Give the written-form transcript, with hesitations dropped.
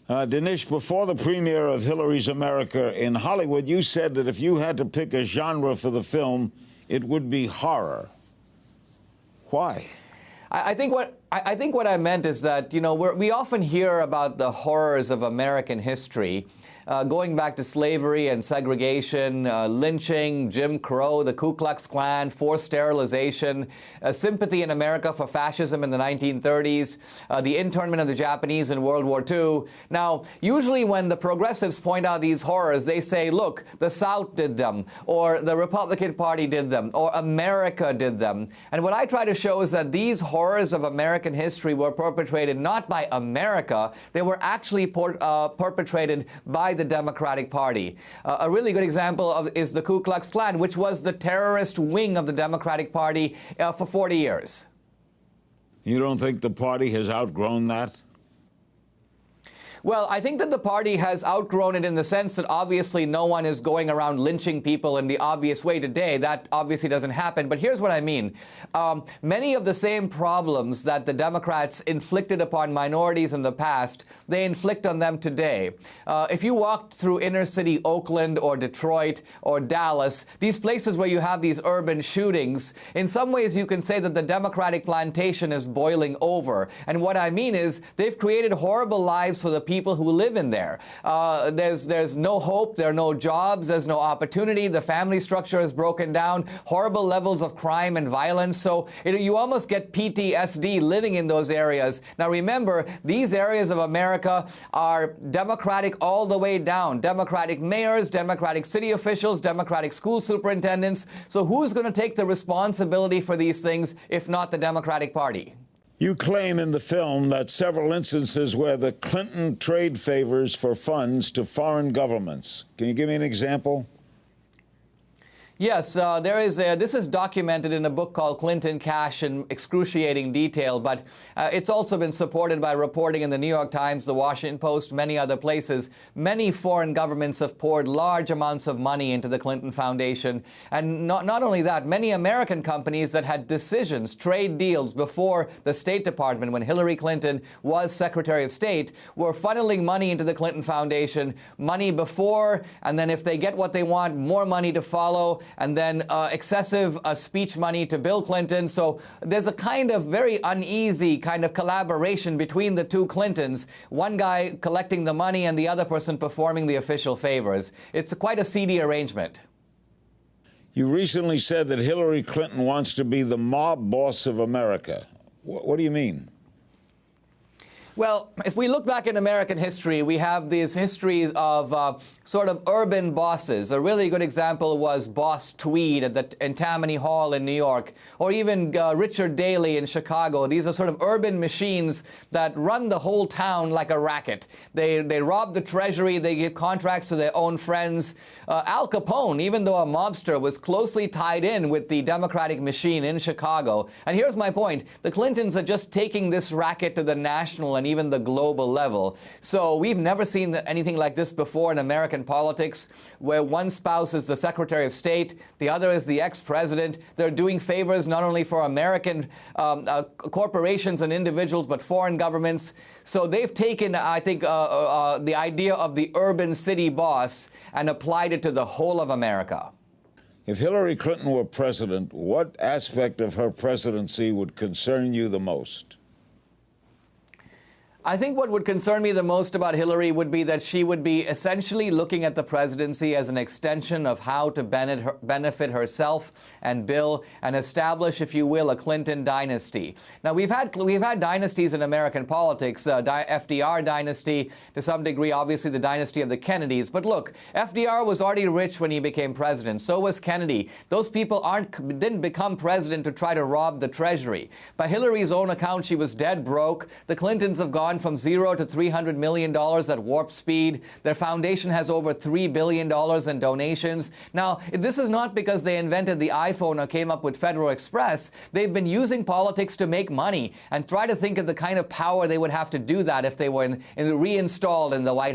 Dinesh, before the premiere of Hillary's America in Hollywood, you said that if you had to pick a genre for the film, it would be horror. Why? I think what I meant is that, you know, we often hear about the horrors of American history, going back to slavery and segregation, lynching, Jim Crow, the Ku Klux Klan, forced sterilization, sympathy in America for fascism in the 1930s, the internment of the Japanese in World War II. Now, usually when the progressives point out these horrors, they say, look, the South did them, or the Republican Party did them, or America did them. And what I try to show is that these horrors of American history were perpetrated not by America, they were actually perpetrated by the Democratic Party. A really good example is the Ku Klux Klan, which was the terrorist wing of the Democratic Party for 40 years. You don't think the party has outgrown that? Well, I think that the party has outgrown it in the sense that obviously no one is going around lynching people in the obvious way today. That obviously doesn't happen. But here's what I mean. Many of the same problems that the Democrats inflicted upon minorities in the past, they inflict on them today. If you walked through inner city Oakland or Detroit or Dallas, these places where you have these urban shootings, in some ways you can say that the Democratic plantation is boiling over. And what I mean is they've created horrible lives for the people who live in there. There's no hope, there are no jobs, there's no opportunity, the family structure is broken down, horrible levels of crime and violence, so you almost get PTSD living in those areas. Now remember, these areas of America are Democratic all the way down. Democratic mayors, Democratic city officials, Democratic school superintendents. So who's going to take the responsibility for these things if not the Democratic Party? You claim in the film that several instances where the Clinton trade favors for funds to foreign governments. Can you give me an example? Yes, this is documented in a book called Clinton Cash in excruciating detail, but it's also been supported by reporting in the New York Times, the Washington Post, many other places. Many foreign governments have poured large amounts of money into the Clinton Foundation. And not only that, many American companies that had decisions, trade deals before the State Department, when Hillary Clinton was Secretary of State, were funneling money into the Clinton Foundation, money before, and then if they get what they want, more money to follow, and then excessive speech money to Bill Clinton. So there's a kind of very uneasy kind of collaboration between the two Clintons, one guy collecting the money and the other person performing the official favors. It's quite a seedy arrangement. You recently said that Hillary Clinton wants to be the mob boss of America. What do you mean? Well, if we look back in American history, we have these histories of sort of urban bosses. A really good example was Boss Tweed in Tammany Hall in New York, or even Richard Daley in Chicago. These are sort of urban machines that run the whole town like a racket. They rob the treasury, they give contracts to their own friends. Al Capone, even though a mobster, was closely tied in with the Democratic machine in Chicago. And here's my point. The Clintons are just taking this racket to the national and even the global level. So we've never seen anything like this before in American politics, where one spouse is the Secretary of State, the other is the ex-president. They're doing favors not only for American corporations and individuals, but foreign governments. So they've taken, I think, the idea of the urban city boss and applied it to the whole of America. If Hillary Clinton were president, what aspect of her presidency would concern you the most? I think what would concern me the most about Hillary would be that she would be essentially looking at the presidency as an extension of how to benefit herself and Bill and establish, if you will, a Clinton dynasty. Now, we've had dynasties in American politics, FDR dynasty, to some degree, obviously the dynasty of the Kennedys. But look, FDR was already rich when he became president. So was Kennedy. Those people didn't become president to try to rob the treasury. By Hillary's own account, she was dead broke. The Clintons have gone from $0 to $300 million at warp speed. Their foundation has over $3 billion in donations. Now, this is not because they invented the iPhone or came up with Federal Express. They've been using politics to make money, and try to think of the kind of power they would have to do that if they were reinstalled in the White House.